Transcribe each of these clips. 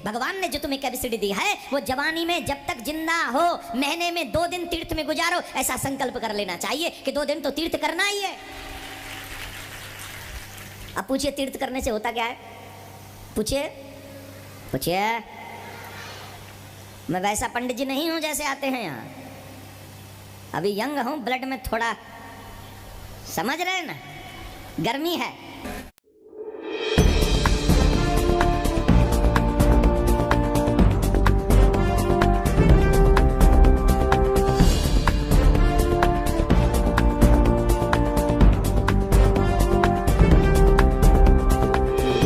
भगवान ने जो तुम्हें कैपेसिटी दी है वो जवानी में जब तक जिंदा हो महीने में 2 दिन तीर्थ में गुजारो, ऐसा संकल्प कर लेना चाहिए कि 2 दिन तो तीर्थ करना ही है। अब पूछिए तीर्थ करने से होता क्या है? पूछिए पूछिए। मैं वैसा पंडित जी नहीं हूं जैसे आते हैं यहाँ, अभी यंग हूं, ब्लड में थोड़ा समझ रहे हैं ना, गर्मी है।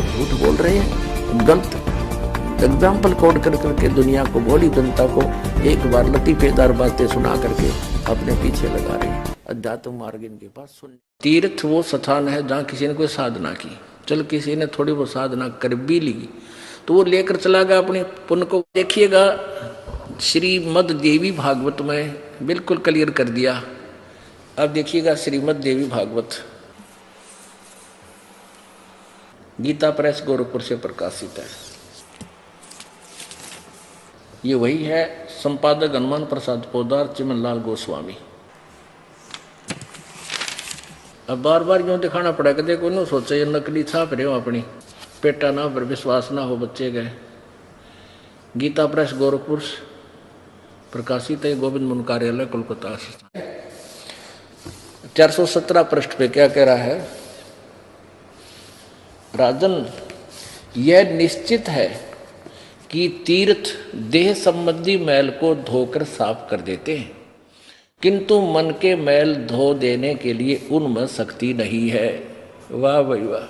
झूठ बोल रहे हैं, गलत एग्जाम्पल कोड कर करके दुनिया को, बड़ी जनता को एक बार लतीफेदार बातें सुना करके अपने पीछे लगा रहे हैं। अध्यात्म मार्ग इनके पास सुन। तीर्थ वो स्थान है जहाँ किसी ने कोई साधना की, चल किसी ने थोड़ी बहुत साधना कर भी ली तो वो लेकर चला गया अपने पुण्य को। देखिएगा श्रीमद् देवी भागवत में बिल्कुल क्लियर कर दिया। अब देखिएगा श्रीमद् देवी भागवत गीता प्रेस गोरखपुर से प्रकाशित है। ये वही है, संपादक हनुमान प्रसाद पोदार, चिमनलाल गोस्वामी। अब बार बार यूं दिखाना पड़ा कि देखो ना, सोचे ये नकली छाप रहे हो अपनी, पेटा ना पर विश्वास ना हो बच्चे गए। गीता प्रेस गोरखपुर प्रकाशित है, गोविंद मुनि कार्यालय कोलकाता। 417 पृष्ठ पे क्या कह रहा है? राजन, यह निश्चित है कि तीर्थ देह संबंधी मैल को धोकर साफ कर देते हैं, किंतु मन के मैल धो देने के लिए उनमें शक्ति नहीं है। वाह भाई वाह।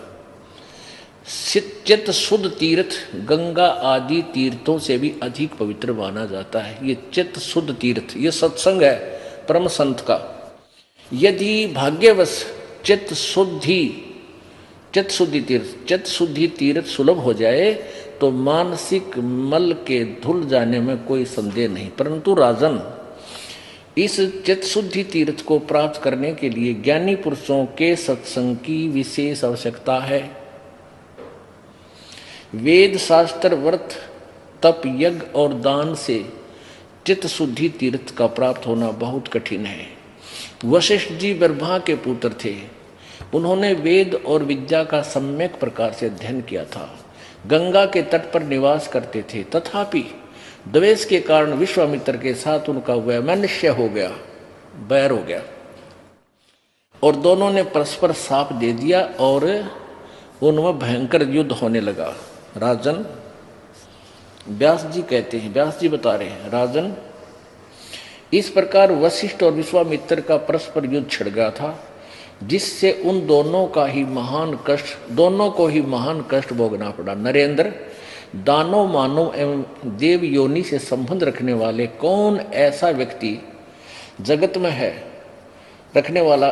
चित्त शुद्ध तीर्थ गंगा आदि तीर्थों से भी अधिक पवित्र माना जाता है। ये चित्त शुद्ध तीर्थ, ये सत्संग है परम संत का। यदि भाग्यवश चित्त शुद्धि तीर्थ सुलभ हो जाए तो मानसिक मल के धुल जाने में कोई संदेह नहीं। परंतु राजन, इस चित्त शुद्धि तीर्थ को प्राप्त करने के लिए ज्ञानी पुरुषों के सत्संग की विशेष आवश्यकता है। वेद शास्त्र व्रत तप यज्ञ और दान से चित्त शुद्धि तीर्थ का प्राप्त होना बहुत कठिन है। वशिष्ठ जी ब्रह्मा के पुत्र थे। उन्होंने वेद और विद्या का सम्यक प्रकार से अध्ययन किया था। गंगा के तट पर निवास करते थे, तथापि द्वेष के कारण विश्वामित्र के साथ उनका वैमनस्य हो गया, बैर हो गया, और दोनों ने परस्पर शाप दे दिया और उनमें भयंकर युद्ध होने लगा। राजन, व्यास जी कहते हैं, व्यास जी बता रहे हैं, राजन, इस प्रकार वशिष्ठ और विश्वामित्र का परस्पर युद्ध छिड़ गया था, जिससे उन दोनों को ही महान कष्ट भोगना पड़ा। नरेंद्र, दानव मानव एवं देव योनि से संबंध रखने वाले कौन ऐसा व्यक्ति जगत में है, रखने वाला,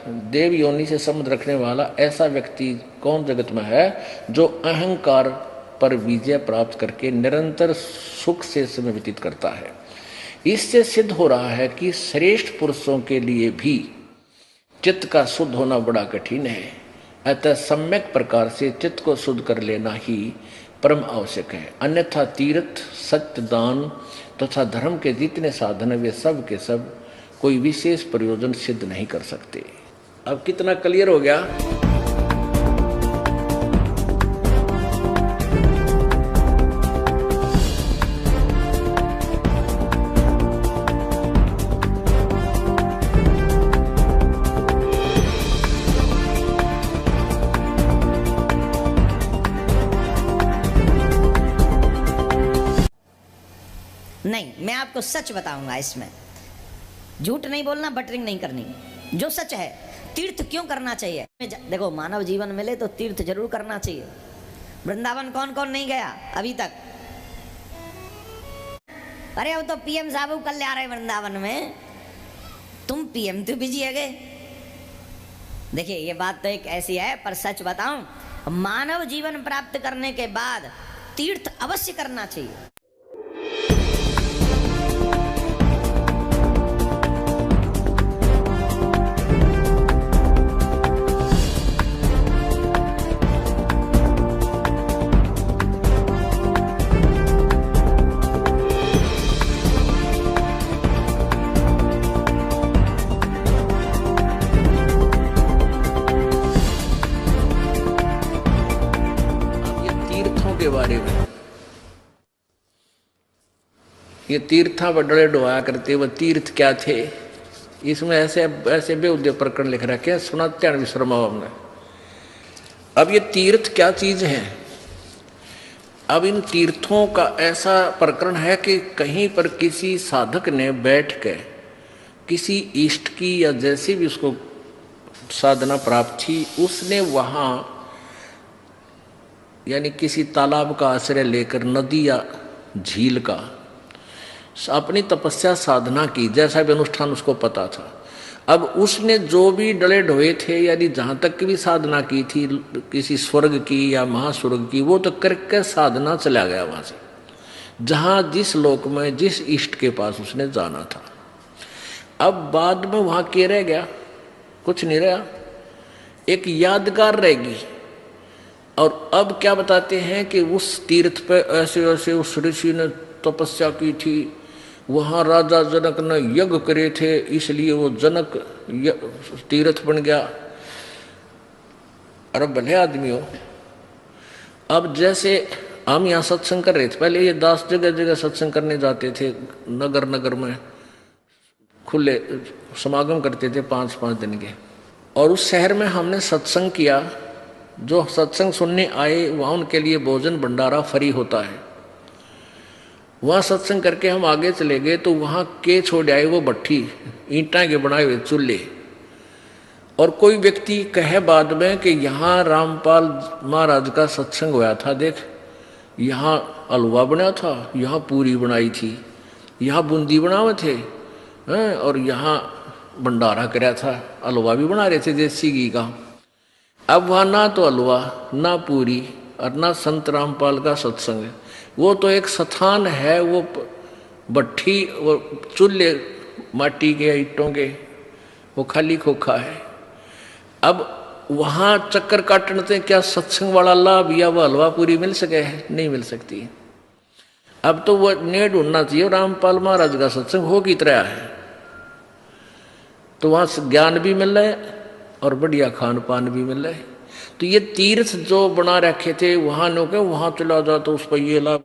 देव योनि से संबंध रखने वाला ऐसा व्यक्ति कौन जगत में है जो अहंकार पर विजय प्राप्त करके निरंतर सुख से समय व्यतीत करता है। इससे सिद्ध हो रहा है कि श्रेष्ठ पुरुषों के लिए भी चित्त का शुद्ध होना बड़ा कठिन है। अतः सम्यक प्रकार से चित्त को शुद्ध कर लेना ही परम आवश्यक है। अन्यथा तीर्थ, सत्य, दान तथा धर्म के जितने साधन है वे सब के सब कोई विशेष प्रयोजन सिद्ध नहीं कर सकते। अब कितना क्लियर हो गया? नहीं, मैं आपको सच बताऊंगा, इसमें झूठ नहीं बोलना, बटरिंग नहीं करनी, जो सच है। तीर्थ क्यों करना चाहिए? देखो, मानव जीवन मिले तो तीर्थ जरूर करना चाहिए। वृंदावन कौन कौन नहीं गया अभी तक? अरे अब तो पीएम साहब कल आ रहे वृंदावन में, तुम पीएम तो बिजी है गए। देखिए, ये बात तो एक ऐसी है, पर सच बताऊं, मानव जीवन प्राप्त करने के बाद तीर्थ अवश्य करना चाहिए। के बारे में। ये तीर्था बडड़े डोया करते, वह तीर्थ क्या थे, इसमें ऐसे ऐसे बेउद्य प्रकरण लिख रखे हैं, सुनाते हैं विश्रमा हमने। अब ये तीर्थ क्या चीज है, अब इन तीर्थों का ऐसा प्रकरण है कि कहीं पर किसी साधक ने बैठ के किसी इष्ट की या जैसी भी उसको साधना प्राप्त थी, उसने वहाँ यानी किसी तालाब का आश्रय लेकर, नदी या झील का, अपनी तपस्या साधना की, जैसा भी अनुष्ठान उसको पता था। अब उसने जो भी डले ढोए थे, यानी जहाँ तक की भी साधना की थी, किसी स्वर्ग की या महास्वर्ग की, वो तो करके साधना चला गया वहाँ से, जहाँ जिस लोक में जिस इष्ट के पास उसने जाना था। अब बाद में वहाँ क्या रह गया, कुछ नहीं रहा, एक यादगार रहेगी। और अब क्या बताते हैं कि उस तीर्थ पे ऐसे ऐसे उस ऋषि ने तपस्या की थी, वहाँ राजा जनक ने यज्ञ करे थे, इसलिए वो जनक तीर्थ बन गया। अरे भले आदमी हो। अब जैसे हम यहाँ सत्संग कर रहे थे, पहले ये दास जगह जगह सत्संग करने जाते थे, नगर नगर में खुले समागम करते थे 5-5 दिन के। और उस शहर में हमने सत्संग किया, जो सत्संग सुनने आए वहाँ उनके लिए भोजन भंडारा फ्री होता है। वहाँ सत्संग करके हम आगे चले गए तो वहाँ के छोड़ आए वो भट्ठी, ईंटा के बनाए हुए चूल्हे। और कोई व्यक्ति कहे बाद में कि यहाँ रामपाल महाराज का सत्संग हुआ था, देख यहाँ हलवा बना था, यहाँ पूरी बनाई थी, यहाँ बूंदी बनावे थे, और यहाँ भंडारा कराया था, हलवा भी बना रहे थे देसी घी का। अब वहाँ ना तो हलवा ना पूरी और ना संत रामपाल का सत्संग, वो तो एक स्थान है, वो भट्ठी, वो चूल्हे माटी के ईंटों के, वो खाली खोखा है। अब वहाँ चक्कर काटने से क्या सत्संग वाला लाभ या वो हलवा पूरी मिल सके है? नहीं मिल सकती। अब तो वो ने ढूंढना चाहिए रामपाल महाराज का सत्संग हो की तरह है, तो वहाँ ज्ञान भी मिल रहा है और बढ़िया खान पान भी मिल रहा है। तो ये तीर्थ जो बना रखे थे, वहां लोग वहां चला जाओ तो उस पर ये लाभ।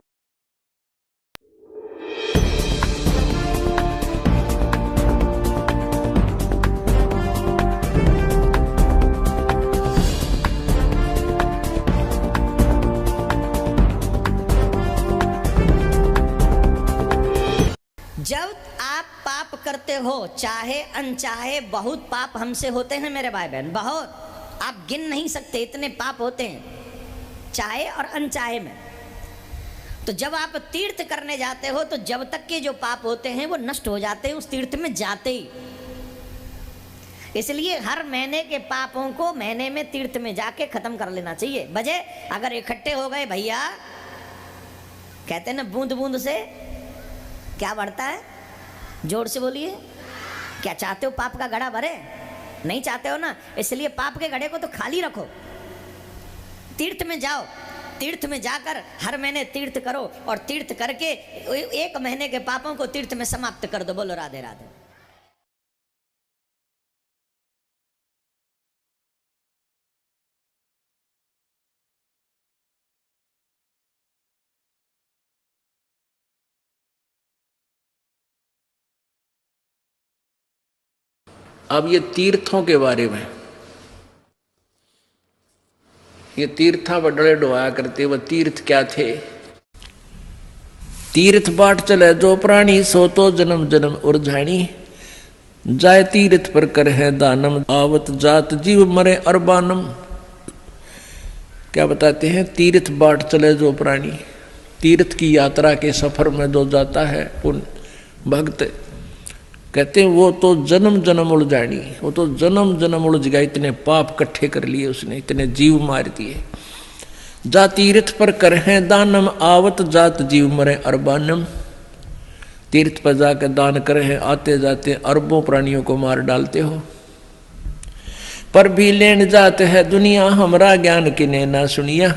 जब आप पाप करते हो, चाहे अनचाहे, बहुत पाप हमसे होते हैं मेरे भाई बहन, बहुत, आप गिन नहीं सकते इतने पाप होते हैं, चाहे और अनचाहे में। तो जब आप तीर्थ करने जाते हो तो जब तक के जो पाप होते हैं वो नष्ट हो जाते हैं उस तीर्थ में जाते ही। इसलिए हर महीने के पापों को महीने में तीर्थ में जाके खत्म कर लेना चाहिए। बजे अगर इकट्ठे हो गए भैया, कहते हैं ना बूंद बूंद से क्या बढ़ता है, जोर से बोलिए, क्या चाहते हो पाप का घड़ा भरे? नहीं चाहते हो ना, इसलिए पाप के घड़े को तो खाली रखो, तीर्थ में जाओ, तीर्थ में जाकर हर महीने तीर्थ करो और तीर्थ करके 1 महीने के पापों को तीर्थ में समाप्त कर दो। बोलो राधे राधे। अब ये तीर्थों के बारे में, ये तीर्था बडड़े डोया करते, वह तीर्थ क्या थे। तीर्थ बाट चले जो प्राणी, सो तो जन्म जन्म उर्झाणी, जाय तीर्थ पर कर है दानम, आवत जात जीव मरे अरबानम। क्या बताते हैं, तीर्थ बाट चले जो प्राणी, तीर्थ की यात्रा के सफर में जो जाता है पुण्य भक्त, कहते हैं वो तो जन्म जन्म उलझानी, वो तो जन्म जन्म उलझ गया, इतने पाप इकट्ठे कर लिए उसने, इतने जीव मार दिए। जा तीर्थ पर कर है दानम, आवत जात जीव मरे अरबानम। तीर्थ पर जाकर दान करे हैं, आते जाते अरबों प्राणियों को मार डालते हो। पर भी लेन जाते है दुनिया, हमारा ज्ञान किने ना सुनिया।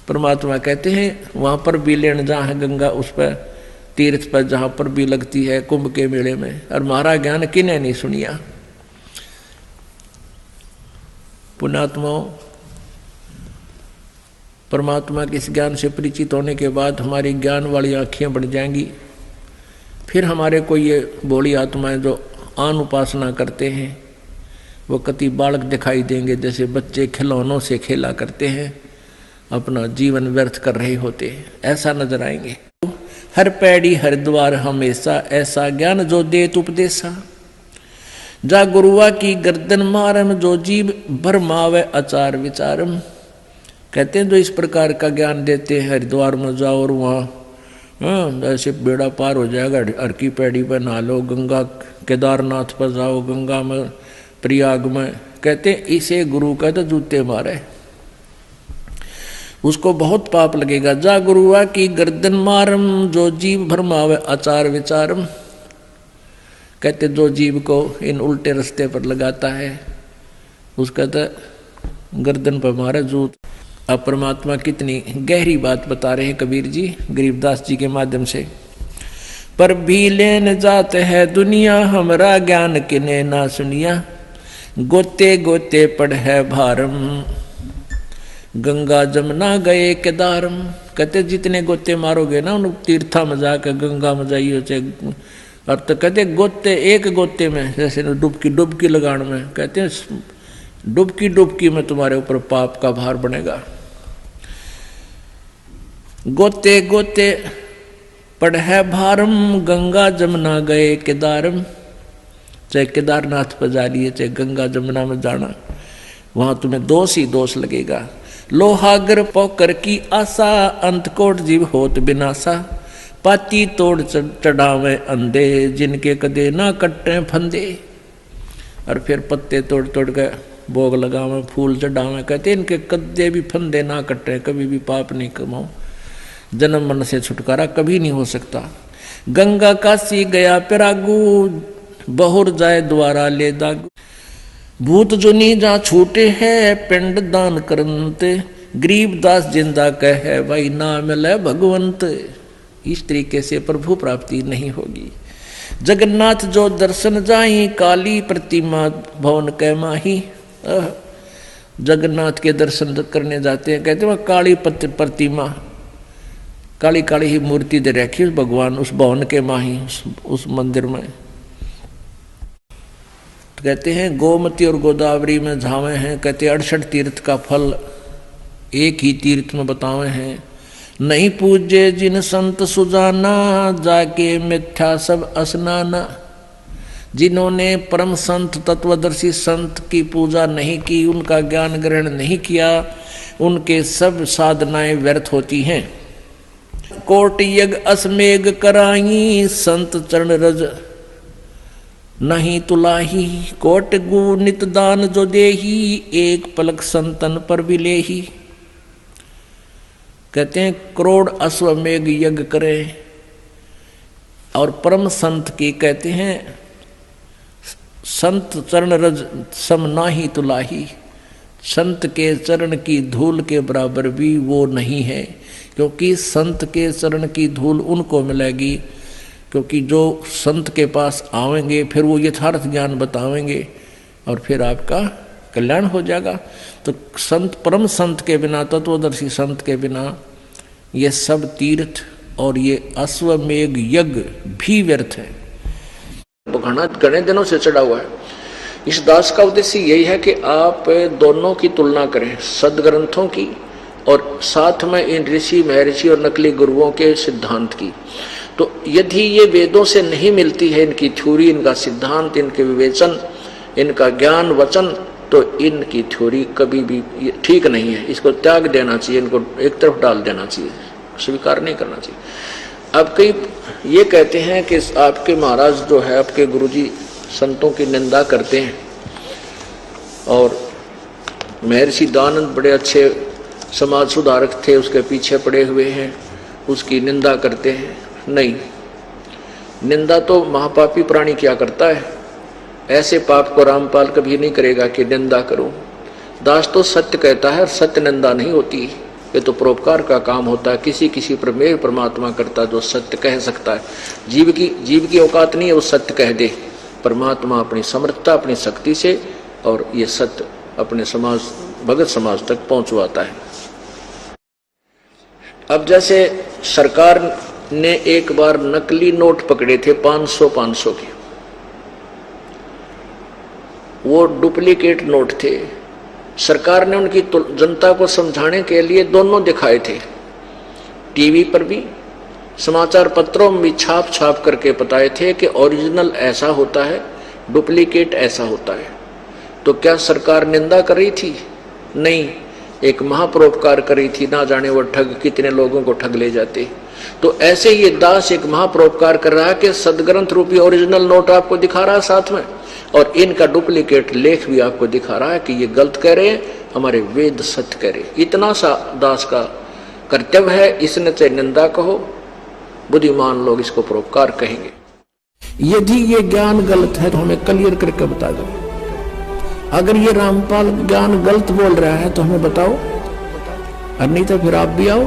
परमात्मा कहते हैं वहां पर भी लेन जहाँ है गंगा, उस पर तीर्थ पर जहाँ पर भी लगती है कुंभ के मेले में, और हमारा ज्ञान किने नहीं सुनिया। पुण्यात्माओं, परमात्मा के इस ज्ञान से परिचित होने के बाद हमारी ज्ञान वाली आँखें बढ़ जाएंगी। फिर हमारे को ये भोली आत्माएं जो आन उपासना करते हैं वो कति बालक दिखाई देंगे, जैसे बच्चे खिलौनों से खेला करते हैं, अपना जीवन व्यर्थ कर रहे होते हैं, ऐसा नजर आएंगे। हर पैड़ी हर द्वार हमेशा, ऐसा ज्ञान जो देत उपदेशा। जा गुरुआ की गर्दन मारम, जो जीव भरमावे आचार विचारम। कहते हैं जो इस प्रकार का ज्ञान देते हैं, हरिद्वार में जाओ और वहाँ ऐसे बेड़ा पार हो जाएगा, हर की पैड़ी पर नहा लो, गंगा केदारनाथ पर जाओ, गंगा में प्रयाग में, कहते इसे गुरु का तो जूते मारे, उसको बहुत पाप लगेगा। जा गुरुआ की गर्दन मारम, जो जीव भरमावे आचार विचारम। कहते जो जीव को इन उल्टे रास्ते पर लगाता है उसका तो गर्दन पर मारे जूत। अब परमात्मा कितनी गहरी बात बता रहे हैं कबीर जी गरीबदास जी के माध्यम से। पर भी लेन जाते है दुनिया, हमरा ज्ञान किने ना सुनिया। गोते गोते पड़ है भारम, गंगा जमुना गए केदारम। कहते जितने गोते मारोगे ना उन तीर्था में जाकर, गंगा में जाइए चाहे, और तो कहते गोते एक गोते में, जैसे डुबकी लगाने में, कहते हैं डुबकी में तुम्हारे ऊपर पाप का भार बनेगा। गोते गोते पड़ है भारम, गंगा जमुना गए केदारम। चाहे केदारनाथ पर जा लिए, चाहे गंगा जमुना में जाना, वहां तुम्हें दोष ही दोष लगेगा। लोहागर पोकर की आशा, अंतकोट जीव होत बिनासा। पाती तोड़ चढ़ावे अंधे, जिनके कदे ना कट्टे फंदे। और फिर पत्ते तोड़ तोड़ के भोग लगावे, फूल चढ़ावे, कहते इनके कदे भी फंदे ना कट्टे, कभी भी पाप नहीं कमाओ, जन्म मन से छुटकारा कभी नहीं हो सकता। गंगा काशी गया पिरागू, बहुर जाए द्वारा ले दागू। भूत जुनी जा छूटे है, पिंड दान करनते। गरीबदास जिंदा कहे भाई ना मिले भगवंत। इस तरीके से प्रभु प्राप्ति नहीं होगी। जगन्नाथ जो दर्शन जाई, काली प्रतिमा भवन कै माही। जगन्नाथ के दर्शन करने जाते हैं, कहते हैं काली प्रतिमा, काली काली ही मूर्ति दे रखी उस भगवान उस भवन के माही, उस मंदिर में। तो कहते हैं गोमती और गोदावरी में झावे हैं, कहते 68 तीर्थ का फल एक ही तीर्थ में बतावे हैं। नहीं पूजे जिन संत सुजाना, जाके मिथ्या सब स्नाना। जिन्होंने परम संत तत्वदर्शी संत की पूजा नहीं की, उनका ज्ञान ग्रहण नहीं किया, उनके सब साधनाएं व्यर्थ होती हैं। कोट यज्ञ असमेघ कराई, संत चरण रज नहीं तुलाही। कोट गु नित दान जो देही, एक पलक संतन पर भी लेही। कहते हैं करोड़ अश्वमेघ यज्ञ करे और परम संत की, कहते हैं संत चरण रज सम नाही तुलाही। संत के चरण की धूल के बराबर भी वो नहीं है, क्योंकि संत के चरण की धूल उनको मिलेगी, क्योंकि जो संत के पास आवेंगे फिर वो यथार्थ ज्ञान बतावेंगे और फिर आपका कल्याण हो जाएगा। तो संत परम संत के बिना, तत्वदर्शी संत के बिना ये सब तीर्थ और ये अश्वमेघ यज्ञ भी व्यर्थ है। घने दिनों से चढ़ा हुआ है। इस दास का उद्देश्य यही है कि आप दोनों की तुलना करें, सदग्रंथों की और साथ में इन ऋषि महर्षि और नकली गुरुओं के सिद्धांत की। तो यदि ये वेदों से नहीं मिलती है इनकी थ्योरी, इनका सिद्धांत, इनके विवेचन, इनका ज्ञान वचन, तो इनकी थ्योरी कभी भी ठीक नहीं है। इसको त्याग देना चाहिए, इनको एक तरफ डाल देना चाहिए, स्वीकार नहीं करना चाहिए। अब कई ये कहते हैं कि आपके महाराज जो है, आपके गुरुजी संतों की निंदा करते हैं और महर्षि दानंद बड़े अच्छे समाज सुधारक थे, उसके पीछे पड़े हुए हैं, उसकी निंदा करते हैं। नहीं, निंदा तो महापापी प्राणी क्या करता है, ऐसे पाप को रामपाल कभी नहीं करेगा कि निंदा करो। दास तो सत्य कहता है, सत्य निंदा नहीं होती, ये तो परोपकार का काम होता है। किसी किसी पर मेर परमात्मा करता जो सत्य कह सकता है। जीव की औकात नहीं है वो सत्य कह दे। परमात्मा अपनी समर्थता, अपनी शक्ति से और ये सत्य अपने समाज, भगत समाज तक पहुंचवाता है। अब जैसे सरकार ने एक बार नकली नोट पकड़े थे 500 के, वो डुप्लीकेट नोट थे। सरकार ने उनकी जनता को समझाने के लिए दोनों दिखाए थे, टीवी पर भी, समाचार पत्रों में भी छाप छाप करके बताए थे कि ओरिजिनल ऐसा होता है, डुप्लीकेट ऐसा होता है। तो क्या सरकार निंदा कर रही थी? नहीं, एक महापरोपकार करी थी। ना जाने वो ठग कितने लोगों को ठग ले जाते। तो ऐसे ये दास एक महापरोपकार कर रहा है कि सदग्रंथ रूपी ओरिजिनल नोट आपको दिखा रहा है साथ में, और इनका डुप्लीकेट लेख भी आपको दिखा रहा है कि ये गलत कह रहे हैं, हमारे वेद सत्य कह रहे। इतना सा दास का कर्तव्य है। इसने चाहे निंदा कहो, बुद्धिमान लोग इसको परोपकार कहेंगे। यदि ये ज्ञान गलत है तो हमें क्लियर करके बता दो। अगर ये रामपाल ज्ञान गलत बोल रहा है तो हमें बताओ, और नहीं तो फिर आप भी आओ।